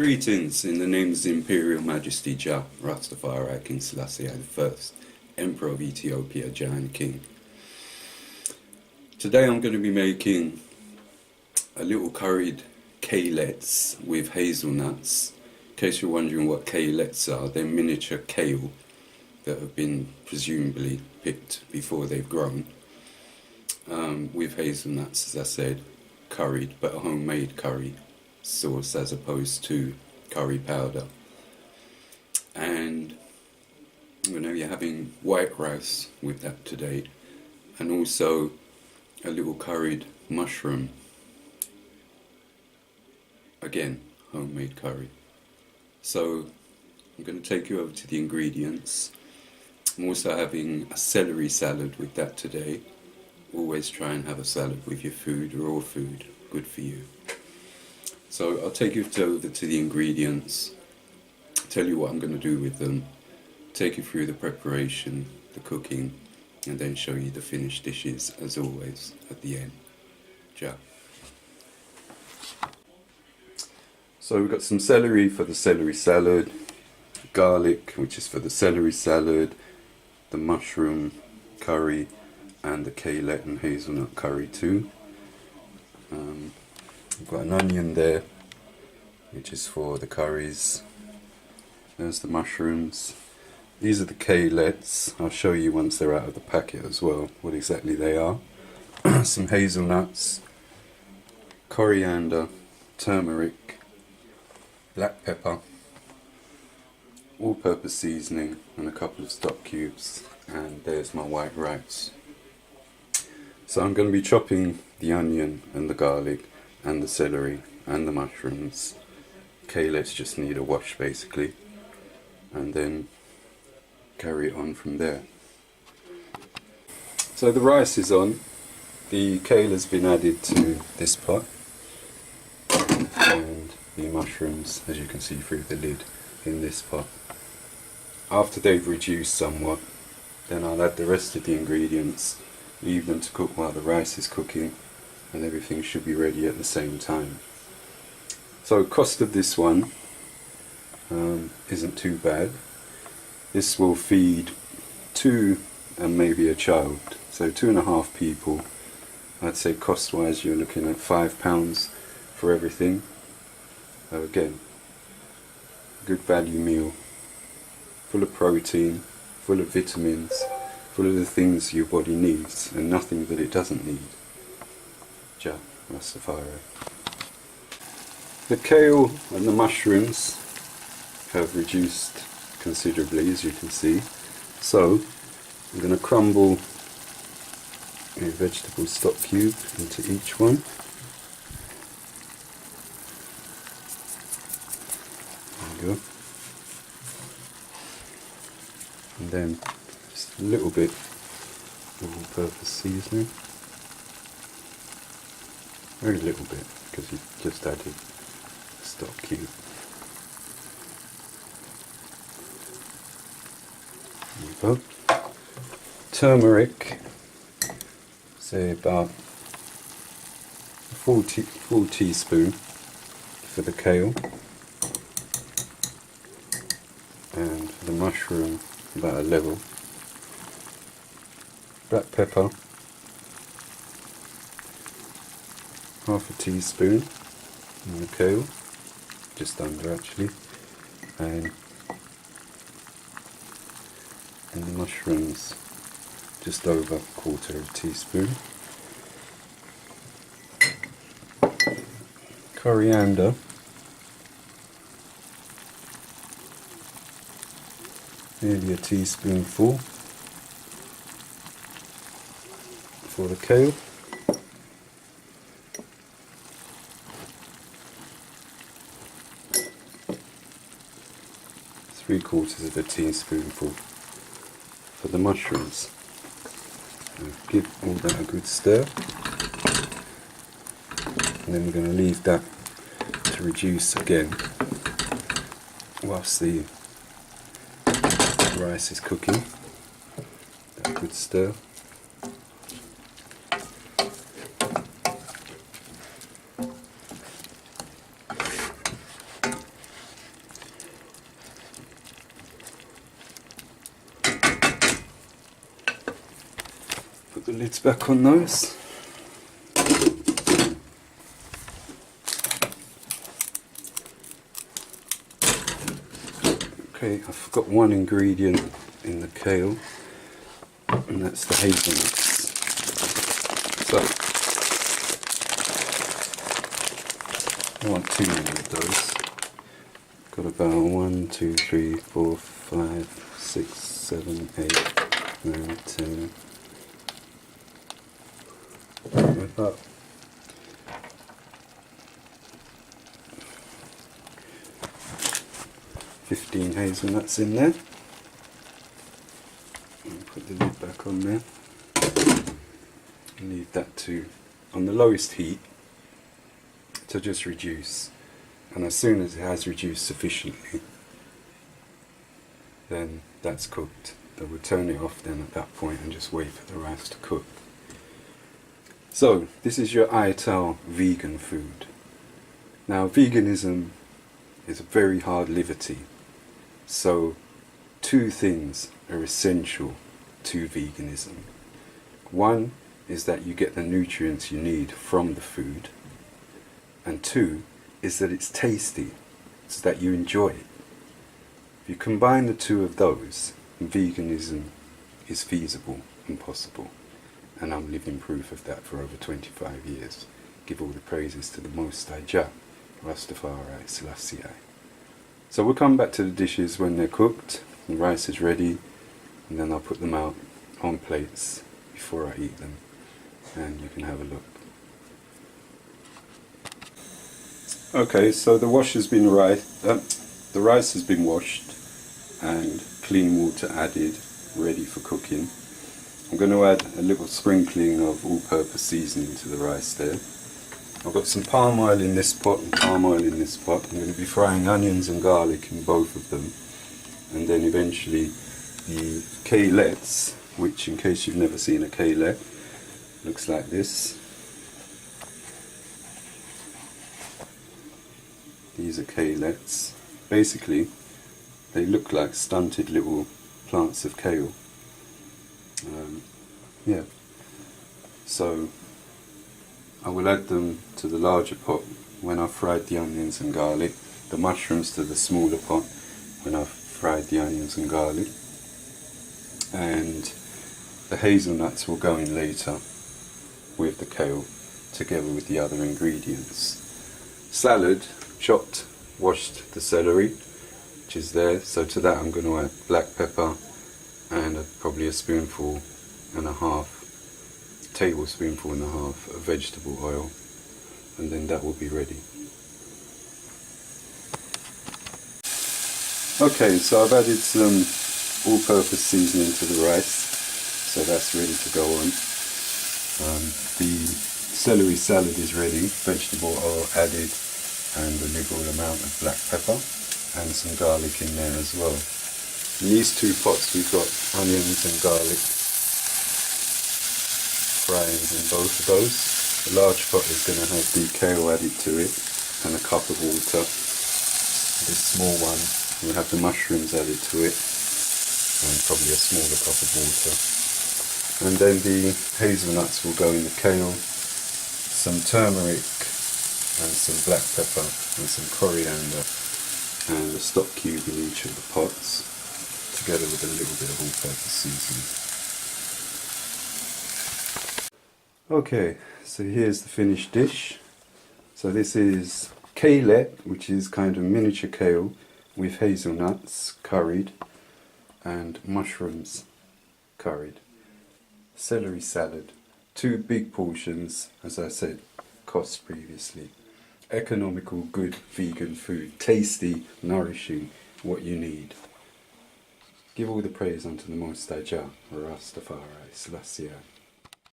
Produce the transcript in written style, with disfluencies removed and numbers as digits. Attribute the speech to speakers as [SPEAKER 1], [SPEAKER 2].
[SPEAKER 1] Greetings in the name of His Imperial Majesty Jah Rastafarian King Selassie I, Emperor of Ethiopia, Jah and King. Today I'm going to be making a little curried kalettes with hazelnuts. In case you're wondering what kalettes are, they're miniature kale that have been presumably picked before they've grown. With hazelnuts, as I said, curried, but a homemade curry sauce as opposed to curry powder. And I'm going to be having white rice with that today, and also a little curried mushroom. Again, homemade curry. So I'm going to take you over to the ingredients. I'm also having a celery salad with that today. Always try and have a salad with your food, raw food, good for you. So I'll take you over to the ingredients, tell you what I'm going to do with them, take you through the preparation, the cooking, and then show you the finished dishes as always at the end. Ciao. So we've got some celery for the celery salad, garlic which is for the celery salad, the mushroom curry, and the kalette and hazelnut curry too. I've got an onion there which is for the curries. There's the mushrooms. These are the kalettes. I'll show you once they're out of the packet as well what exactly they are. Some hazelnuts, coriander, turmeric, black pepper, all-purpose seasoning, and a couple of stock cubes. And there's my white rice. So I'm going to be chopping the onion and the garlic and the celery and the mushrooms. Kalettes just need a wash basically, and then carry it on from there. So the rice is on, the kale has been added to this pot, and the mushrooms, as you can see through the lid, in this pot. After they've reduced somewhat, then I'll add the rest of the ingredients, leave them to cook while the rice is cooking, and everything should be ready at the same time. So cost of this one isn't too bad. This will feed 2 and maybe a child, so 2.5 people. I'd say cost wise you're looking at £5 for everything. So again, good value meal, full of protein, full of vitamins, full of the things your body needs and nothing that it doesn't need. Jah Rastafarian. The kale and the mushrooms have reduced considerably, as you can see. So I'm going to crumble a vegetable stock cube into each one. There you go. And then just a little bit of all-purpose seasoning. Very little bit, because you've just added a stock cube. There you go. Turmeric, say about a full teaspoon for the kale, and for the mushroom about a level. Black pepper, half a teaspoon in the kale, just under actually, and the mushrooms just over 1/4 teaspoon. Coriander, nearly a teaspoonful for the kale. Three-quarters teaspoonful for the mushrooms. And give all that a good stir, and then we're going to leave that to reduce again whilst the rice is cooking. A good stir. the lids back on those. Okay, I forgot one ingredient in the kale, and that's the hazelnuts. So, I want too many of those. Got about 1, 2, 3, 4, 5, 6, 7, 8, 9, 10. About 15 hazelnuts in there. And put the lid back on there. And leave that on the lowest heat to just reduce. And as soon as it has reduced sufficiently, then that's cooked. Then we'll turn it off then at that point and just wait for the rice to cook. So, this is your ITAL vegan food. Now, veganism is a very hard liberty. So, two things are essential to veganism. One is that you get the nutrients you need from the food. And two is that it's tasty, so that you enjoy it. If you combine the two of those, veganism is feasible and possible. And I'm living proof of that for over 25 years. Give all the praises to the Most High Jah, Rastafarian Selassie. So we'll come back to the dishes when they're cooked, the rice is ready, and then I'll put them out on plates before I eat them, and you can have a look. Okay, so the rice has been washed and clean water added, ready for cooking. I'm going to add a little sprinkling of all-purpose seasoning to the rice there. I've got some palm oil in this pot and palm oil in this pot. I'm going to be frying onions and garlic in both of them. And then eventually the kalettes, which in case you've never seen a kalette, looks like this. These are kalettes. Basically, they look like stunted little plants of kale. Yeah. So I will add them to the larger pot when I've fried the onions and garlic. The mushrooms to the smaller pot when I've fried the onions and garlic. And the hazelnuts will go in later with the kale together with the other ingredients. Salad, chopped, washed the celery, which is there. So to that I'm going to add black pepper and probably a tablespoonful and a half of vegetable oil, and then that will be ready. Okay, so I've added some all-purpose seasoning to the rice, so that's ready to go on. The celery salad is ready, vegetable oil added, and a liberal amount of black pepper and some garlic in there as well. In these two pots we've got onions and garlic frying in both of those. The large pot is going to have the kale added to it and a cup of water. This small one will have the mushrooms added to it and probably a smaller cup of water. And then the hazelnuts will go in the kale, some turmeric and some black pepper and some coriander and a stock cube in each of the pots, together with a little bit of all-purpose seasoning. Okay, so here's the finished dish. So this is kalette, which is kind of miniature kale with hazelnuts curried and mushrooms curried. Celery salad, 2 big portions, as I said, cost previously. Economical, good vegan food, tasty, nourishing, what you need. Give all the praise unto the Most High Jah, Rastafarian Selassie.